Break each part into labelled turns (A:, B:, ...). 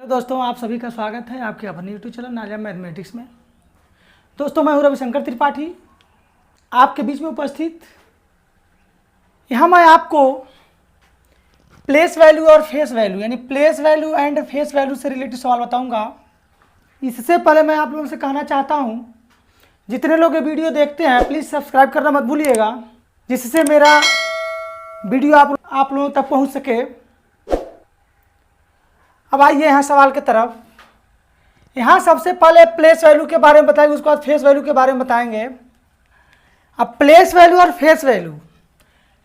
A: दोस्तों, आप सभी का स्वागत है आपके अपने यूट्यूब चैनल नालिया मैथमेटिक्स में। दोस्तों, मैं हूं रविशंकर त्रिपाठी आपके बीच में उपस्थित। यहाँ मैं आपको प्लेस वैल्यू और फेस वैल्यू यानी place value and face value से रिलेटेड सवाल बताऊंगा। इससे पहले मैं आप लोगों से कहना चाहता हूं, जितने लोग ये वीडियो देखते हैं प्लीज़ सब्सक्राइब करना मत भूलिएगा, जिससे मेरा वीडियो आप लोगों तक पहुँच सके। अब आइए यहाँ सवाल की तरफ। यहाँ सबसे पहले प्लेस वैल्यू के बारे में बताएंगे, उसके बाद फेस वैल्यू के बारे में बताएंगे। अब प्लेस वैल्यू और फेस वैल्यू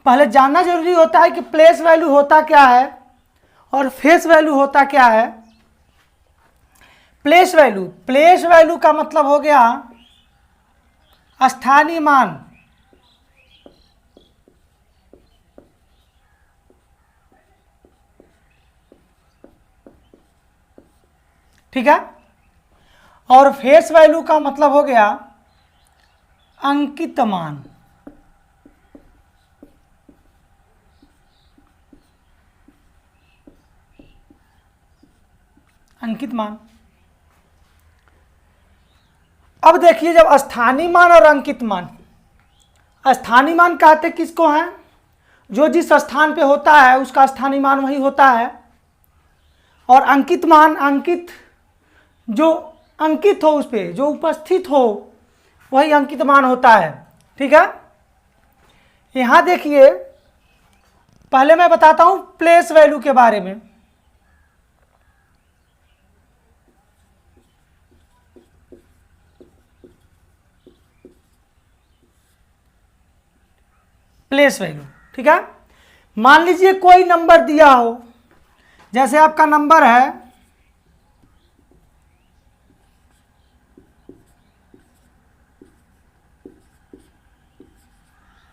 A: पहले जानना जरूरी होता है कि प्लेस वैल्यू होता क्या है और फेस वैल्यू होता क्या है। प्लेस वैल्यू का मतलब हो गया स्थानीय मान। ठीक है। और फेस वैल्यू का मतलब हो गया अंकित मान। अंकित मान। अब देखिए, जब स्थानीय मान और अंकित मान, स्थानीय मान कहते किसको हैं? जो जिस स्थान पे होता है उसका स्थानीय मान वही होता है। और अंकित मान, अंकित जो अंकित हो, उस पे जो उपस्थित हो वही अंकित मान होता है। ठीक है। यहां देखिए, पहले मैं बताता हूं प्लेस वैल्यू के बारे में। प्लेस वैल्यू, ठीक है। मान लीजिए कोई नंबर दिया हो, जैसे आपका नंबर है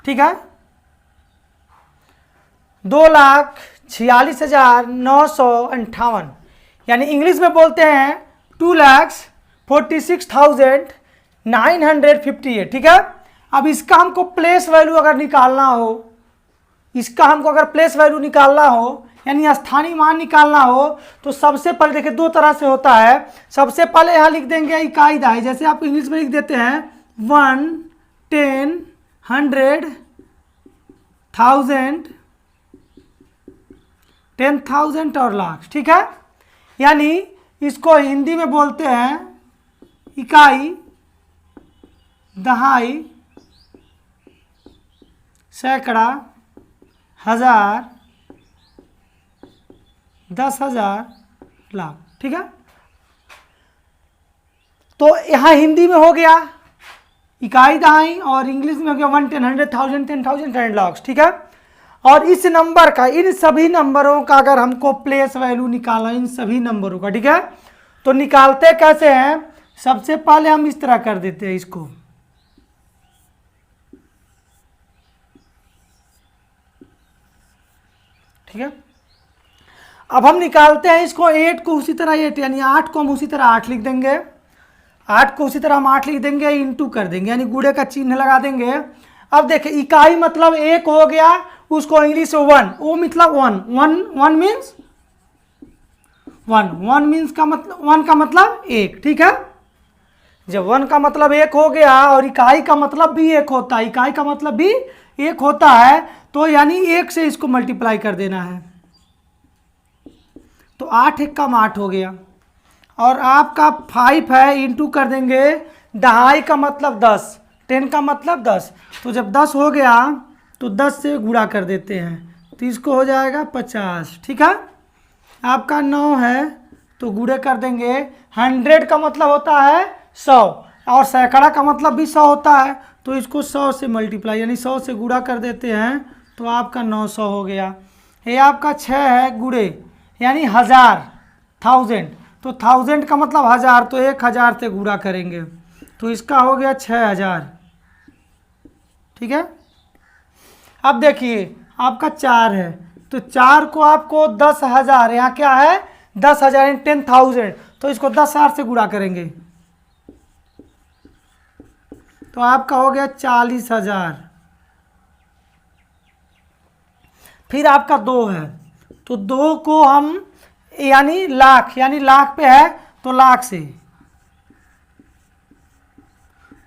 A: 2,46,958, यानी इंग्लिश में बोलते हैं 2,46,958। ठीक है। अब इसका हमको प्लेस वैल्यू अगर निकालना हो, प्लेस वैल्यू निकालना हो यानी स्थानीय मान निकालना हो, तो सबसे पहले देखिए दो तरह से होता है। सबसे पहले यहाँ लिख देंगे इकाई दहाई, जैसे आप इंग्लिश में लिख देते हैं 1, 10, 100, 1000, 10,000 और लाख। ठीक है। यानी इसको हिंदी में बोलते हैं इकाई, दहाई, सैकड़ा, हजार, 10,000, लाख। ठीक है। तो यहां हिंदी में हो गया इकाई दहाई और इंग्लिश में हो गया 1, 10, 100, 1000, 10,000, 10 लाख। ठीक है। और इस नंबर का, इन सभी नंबरों का अगर हमको प्लेस वैल्यू निकालना, इन सभी नंबरों का, ठीक है, तो निकालते कैसे हैं? सबसे पहले हम इस तरह कर देते हैं इसको। ठीक है। अब हम निकालते हैं इसको 8 को उसी तरह 8, यानी 8 को हम उसी तरह 8 लिख देंगे। 8 को उसी तरह हम 8 लिख देंगे, इंटू कर देंगे, यानी गुणे का चिन्ह लगा देंगे। अब देखिए, इकाई मतलब 1 हो गया, उसको इंग्लिश में 1, वो मतलब 1 मीन्स 1 मीन्स का मतलब 1 का मतलब 1। ठीक है। जब 1 का मतलब 1 हो गया और इकाई का मतलब भी 1 होता है, इकाई का मतलब भी 1 होता है, तो यानी 1 से इसको मल्टीप्लाई कर देना है। तो 8 1 कम 8 हो गया, और आपका 5 है, इंटू कर देंगे। दहाई का मतलब 10, 10 का मतलब 10, तो जब 10 हो गया तो 10 से गुणा कर देते हैं, तो इसको हो जाएगा 50। ठीक है। आपका 9 है तो गुणे कर देंगे। 100 का मतलब होता है 100, और सैकड़ा का मतलब भी 100 होता है, तो इसको 100 से मल्टीप्लाई यानी 100 से गुणा कर देते हैं, तो आपका 900 हो गया। ये आपका 6 है गुणे, यानी 1000, 1000, तो 1000 का मतलब 1000, तो 1000 से गुणा करेंगे, तो इसका हो गया 6000। ठीक है। अब देखिए आपका 4 है, तो 4 को आपको 10,000, यहाँ क्या है 10,000 इन 10,000, तो इसको 10,000 से गुणा करेंगे, तो आपका हो गया 40,000। फिर आपका 2 है, तो 2 को हम यानी लाख, यानी लाख पे है तो लाख से,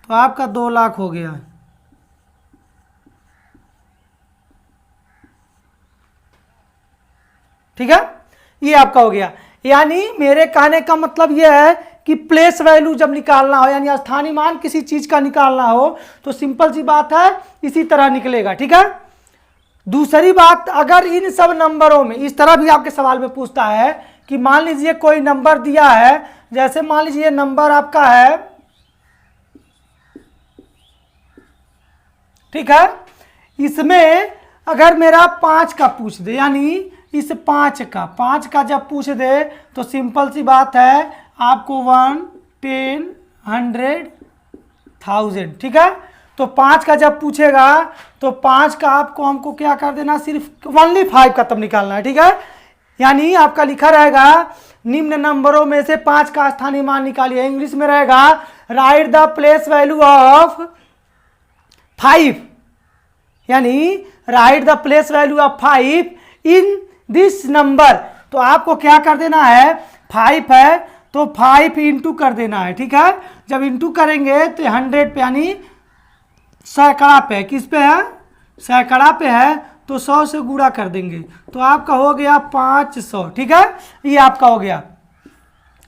A: तो आपका 2 लाख हो गया। ठीक है, ये आपका हो गया। यानी मेरे कहने का मतलब यह है कि प्लेस वैल्यू जब निकालना हो, यानी स्थानीय मान किसी चीज का निकालना हो, तो सिंपल सी बात है इसी तरह निकलेगा। ठीक है, दूसरी बात, अगर इन सब नंबरों में इस तरह भी आपके सवाल में पूछता है कि मान लीजिए कोई नंबर दिया है, जैसे मान लीजिए नंबर आपका है, ठीक है, इसमें अगर मेरा 5 का पूछ दे, यानी इस 5 का जब पूछ दे तो सिंपल सी बात है आपको 1, 10, 100, 1000, ठीक है। तो 5 का जब पूछेगा तो 5 का आपको हमको क्या कर देना, सिर्फ ओनली 5 का तब निकालना है। ठीक है, यानी आपका लिखा रहेगा निम्न नंबरों में से 5 का स्थानीय मान निकालिए। इंग्लिश में रहेगा right the place value of 5, यानी right the place value of 5 in this number. तो आपको क्या कर देना है, 5 है तो 5 इंटू कर देना है। ठीक है, जब इंटू करेंगे तो 100 पे, यानी सैकड़ा पे, किस पे है, सैकड़ा पे है, तो 100 से गुणा कर देंगे तो आपका हो गया 500। ठीक है, ये आपका हो गया।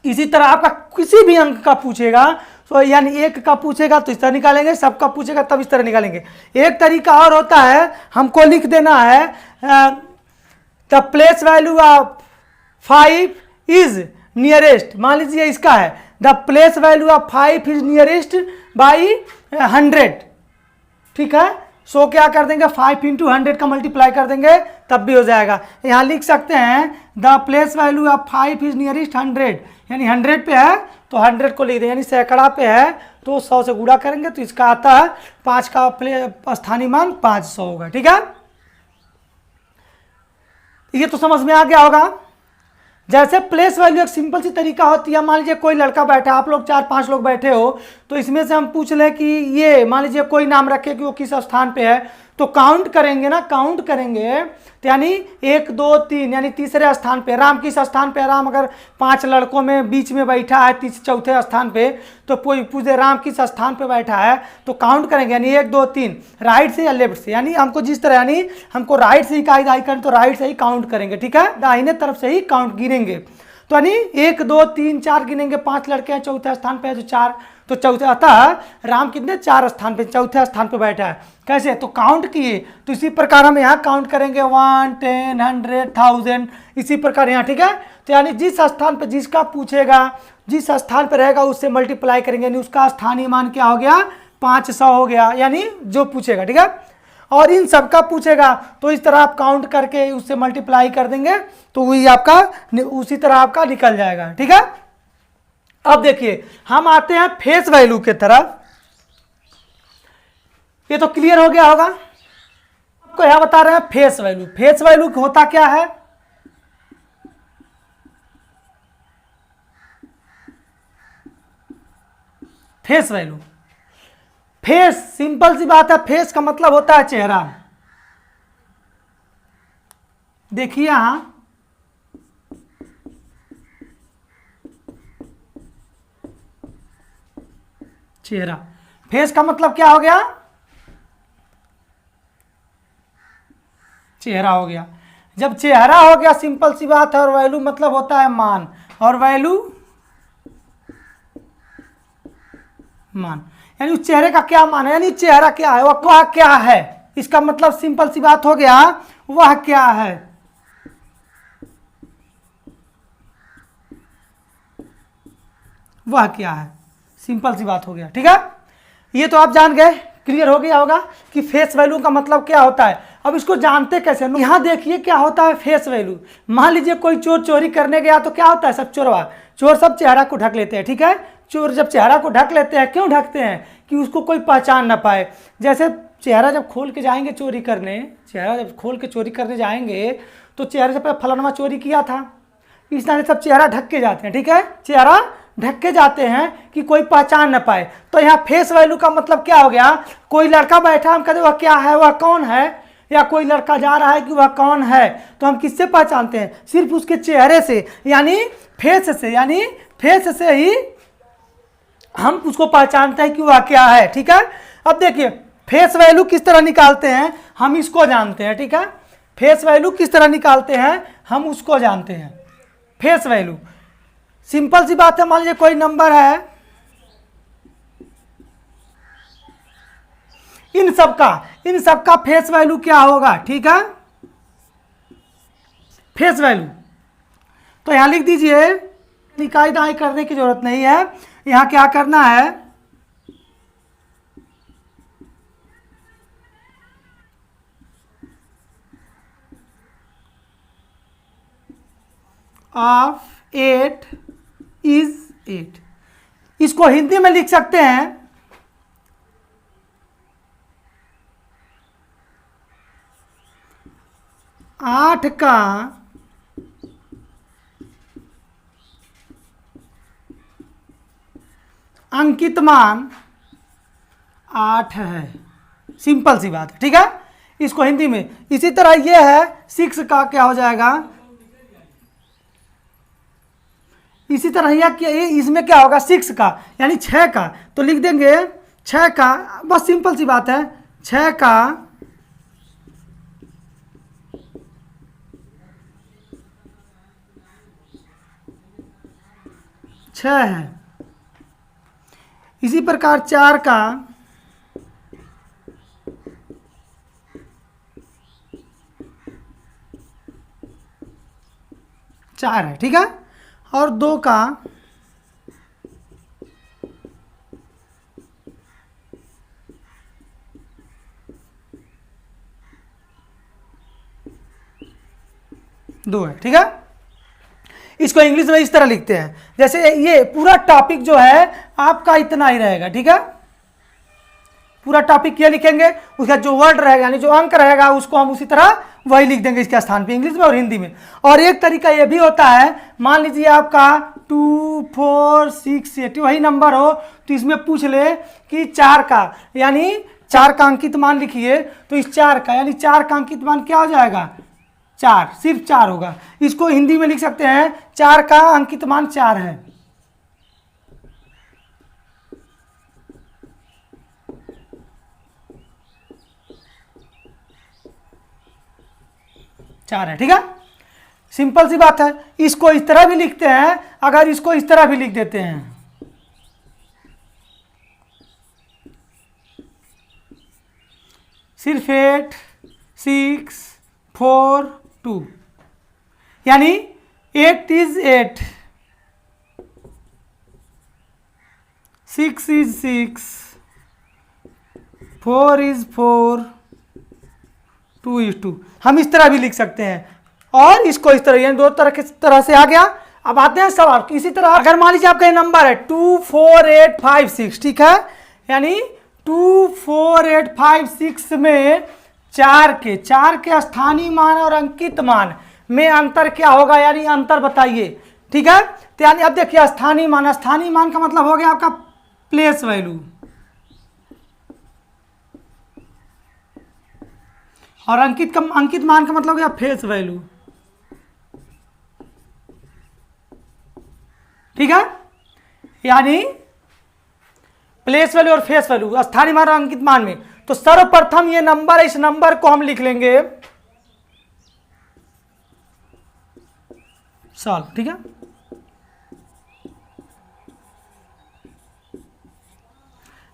A: इसी तरह आपका किसी भी अंक का पूछेगा तो यानी 1 का पूछेगा तो इस तरह निकालेंगे, सबका पूछेगा तब इस तरह निकालेंगे। एक तरीका और होता है, हमको लिख देना है the place value of 5 is nearest, मान लीजिए इसका है the place value of 5 is nearest by 100। ठीक है, सो क्या कर देंगे, 5 इंटू 100 का मल्टीप्लाई कर देंगे तब भी हो जाएगा। यहाँ लिख सकते हैं the place value of 5 is nearest 100, यानी 100 पे है तो 100 को लिख दें, यानी सैकड़ा पे है तो 100 से गुणा करेंगे तो इसका आता है 5 का स्थानीय मान 500 होगा। ठीक है, ये तो समझ में आ गया होगा। जैसे प्लेस वैल्यू एक सिंपल सी तरीका होती है, मान लीजिए कोई लड़का बैठा, आप लोग 4-5 लोग बैठे हो, तो इसमें से हम पूछ लें कि ये मान लीजिए कोई नाम रखे कि वो किस स्थान पे है, तो काउंट करेंगे ना, काउंट करेंगे तो यानी 1, 2, 3, यानी तीसरे स्थान पे राम किस स्थान पे, राम अगर 5 लड़कों में बीच में बैठा है चौथे स्थान पे, तो कोई पूछे राम किस स्थान पे बैठा है तो काउंट करेंगे, यानी 1, 2, 3 राइट से या लेफ्ट से, यानी हमको जिस तरह, यानी हमको राइट से ही दाई करें तो राइट से ही काउंट करेंगे। ठीक है, दाहिने तरफ से ही काउंट गिनेंगे, तो यानी 1, 2, 3, 4 गिनेंगे, 5 लड़के हैं, चौथे स्थान पे है तो 4, तो चौथे, अतः राम कितने 4 स्थान पे, चौथे स्थान पे बैठा है। कैसे, तो काउंट किए, तो इसी प्रकार हम यहाँ काउंट करेंगे 1, 10, 100, 1000, इसी प्रकार यहाँ। ठीक है, तो यानी जिस स्थान पे जिसका पूछेगा, जिस स्थान पे रहेगा उससे मल्टीप्लाई करेंगे, यानी उसका स्थानीय मान क्या हो गया, 500 हो गया, यानी जो पूछेगा। ठीक है, और इन सबका पूछेगा तो इस तरह आप काउंट करके उससे मल्टीप्लाई कर देंगे तो वही आपका उसी तरह आपका निकल जाएगा। ठीक है, अब देखिए हम आते हैं फेस वैल्यू के तरफ। ये तो क्लियर हो गया होगा, आपको यहां बता रहे हैं फेस वैल्यू। फेस वैल्यू होता क्या है, फेस वैल्यू, फेस सिंपल सी बात है, फेस का मतलब होता है चेहरा। देखिए यहां चेहरा, फेस का मतलब क्या हो गया, चेहरा हो गया। जब चेहरा हो गया सिंपल सी बात है, और वैल्यू मतलब होता है मान, और वैल्यू मान, यानी उस चेहरे का क्या मान है, यानी चेहरा क्या है, वह क्या है, इसका मतलब सिंपल सी बात हो गया वह क्या है। वह क्या है, सिंपल सी बात हो गया। ठीक है, ये तो आप जान गए, क्लियर हो गया होगा कि फेस वैल्यू का मतलब क्या होता है। अब इसको जानते कैसे, यहां देखिए क्या होता है फेस वैल्यू। मान लीजिए कोई चोर चोरी करने गया तो क्या होता है, सब चोर सब चेहरा को ढक लेते हैं। ठीक है, चोर जब चेहरा को ढक लेते हैं, क्यों ढकते हैं, कि उसको कोई पहचान ना पाए। जैसे चेहरा जब खोल के जाएंगे चोरी करने, चेहरा जब खोल के चोरी करने जाएंगे तो चेहरे से फलाना चोरी किया था, इस तरह सब चेहरा ढक के जाते हैं। ठीक है, चेहरा ढक के जाते हैं कि कोई पहचान न पाए। तो यहाँ फेस वैल्यू का मतलब क्या हो गया, कोई लड़का बैठा, हम कहते वह क्या है, वह कौन है, या कोई लड़का जा रहा है कि वह कौन है, तो हम किससे पहचानते हैं? सिर्फ उसके चेहरे से, यानी फेस से ही हम उसको पहचानते हैं कि वह क्या है। ठीक है, अब देखिए फेस वैल्यू किस तरह निकालते हैं, हम इसको जानते हैं। ठीक है, फेस वैल्यू किस तरह निकालते हैं, हम उसको जानते हैं। फेस वैल्यू सिंपल सी बात है, मान लीजिए कोई नंबर है, इन सबका फेस वैल्यू क्या होगा? ठीक है, फेस वैल्यू तो यहां लिख दीजिए, इकाई दहाई करने की जरूरत नहीं है। यहां क्या करना है, ऑफ 8 इज 8, इसको हिंदी में लिख सकते हैं 8 का अंकित मान 8 है। सिंपल सी बात है। ठीक है, इसको हिंदी में। इसी तरह ये है 6 का क्या हो जाएगा, इसी तरह यह इसमें क्या होगा 6 का, यानी 6 का, तो लिख देंगे 6 का, बस सिंपल सी बात है, 6 का छः है। इसी प्रकार 4 का 4 है। ठीक है, और 2 का 2 है। ठीक है, इसको इंग्लिश में इस तरह लिखते हैं, जैसे ये पूरा टॉपिक जो है आपका इतना ही रहेगा। ठीक है, पूरा टॉपिक ये लिखेंगे, उसका जो वर्ड रहेगा यानी जो अंक रहेगा उसको हम उसी तरह वही लिख देंगे इसके स्थान पे, इंग्लिश में और हिंदी में। और एक तरीका ये भी होता है, मान लीजिए आपका 2 4 6 8 वही नंबर हो, तो इसमें पूछ ले कि 4 का, यानी 4 का अंकित मान लिखिए, तो इस 4 का यानी 4 का अंकित मान क्या हो जाएगा, 4, सिर्फ 4 होगा। इसको हिंदी में लिख सकते हैं 4 का अंकित मान 4 है। चार है। ठीक है, सिंपल सी बात है। इसको इस तरह भी लिखते हैं, अगर इसको इस तरह भी लिख देते हैं, सिर्फ 8 6 4 2, यानी 8 इज 8, 6 इज 6, 4 इज 4, 2 इज 2। हम इस तरह भी लिख सकते हैं, और इसको इस तरह, यानी दो तरह से आ गया। अब आते हैं सवाल, इसी तरह अगर मान लीजिए आपका ये नंबर है 2 4 8 5 6, ठीक है, यानी 2 4 8 5 6 में 4 के स्थानीय मान और अंकित मान में अंतर क्या होगा, यानी अंतर बताइए। ठीक है, तो यानी अब देखिए स्थानीय मान का मतलब हो गया आपका प्लेस वैल्यू, और अंकित मान का मतलब हो गया फेस वैल्यू। ठीक है, यानी प्लेस वैल्यू और फेस वैल्यू स्थानीय मान और अंकित मान में। तो सर्वप्रथम ये नंबर, इस नंबर को हम लिख लेंगे सॉल्व। ठीक है,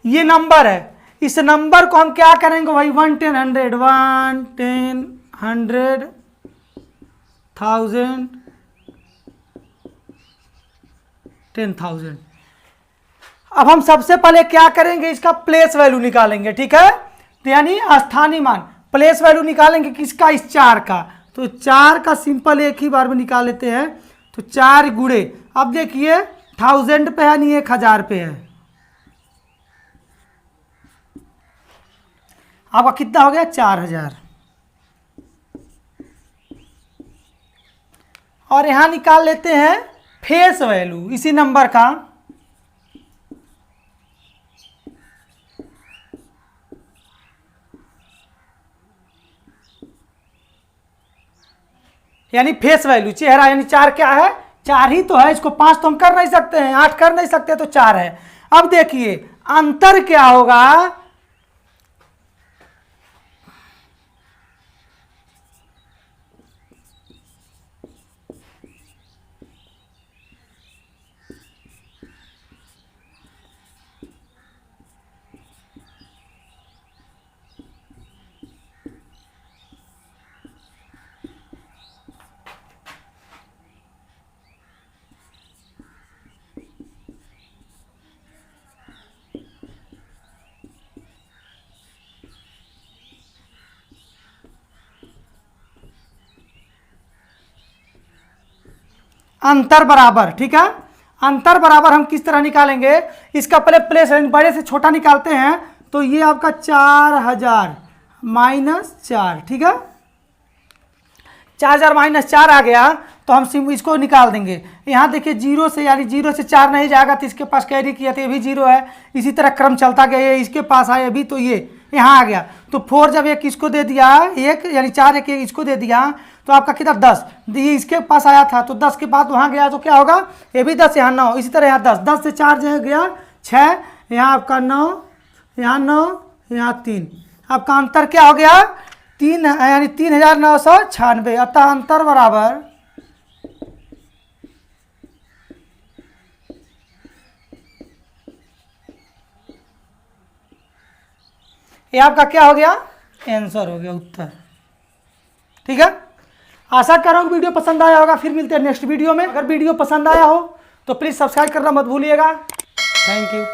A: ये नंबर है, इस नंबर को हम क्या करेंगे भाई, 1 10 100 1 10 100 1000 10,000। अब हम सबसे पहले क्या करेंगे, इसका प्लेस वैल्यू निकालेंगे। ठीक है, तो यानी स्थानीय मान, प्लेस वैल्यू निकालेंगे किसका, इस 4 का। तो 4 का सिंपल एक ही बार में निकाल लेते हैं, तो 4 गुणे, अब देखिए 1000 पे है, नहीं 1000 पे है, आपका कितना हो गया 4000। और यहां निकाल लेते हैं फेस वैल्यू इसी नंबर का, यानी फेस वैल्यू चेहरा, यानी 4 क्या है, 4 ही तो है। इसको 5 तो हम कर नहीं सकते हैं, 8 कर नहीं सकते, तो 4 है। अब देखिए अंतर क्या होगा, अंतर बराबर, ठीक है। अंतर बराबर हम किस तरह निकालेंगे, इसका पहले प्लेस बड़े से छोटा निकालते हैं, तो ये आपका 4000 -4, ठीक है। 4000 -4 आ गया, तो हम इसको निकाल देंगे। यहाँ देखिए 0 से, यानी 0 से 4 नहीं जाएगा, तो इसके पास कैरी किया तो ये भी 0 है। इसी तरह क्रम चलता गया, ये इसके पास आया अभी, तो ये यहाँ आ गया। तो 4 जब एक इसको दे दिया, एक यानी 4 एक इसको दे दिया, तो आपका कितना 10, ये इसके पास आया था, तो 10 के बाद वहाँ गया तो क्या होगा, ये भी 10, यहाँ 9, इसी तरह यहाँ 10, 10 से 4 जो गया 6, यहाँ आपका 9, यहाँ 9, यहाँ 3, आपका अंतर क्या हो गया 3, यानी 3996। अतः अंतर बराबर ये आपका क्या हो गया, आंसर हो गया, उत्तर, ठीक है। आशा कर रहा हूँ वीडियो पसंद आया होगा। फिर मिलते हैं नेक्स्ट वीडियो में। अगर वीडियो पसंद आया हो तो प्लीज़ सब्सक्राइब करना मत भूलिएगा। Thank you.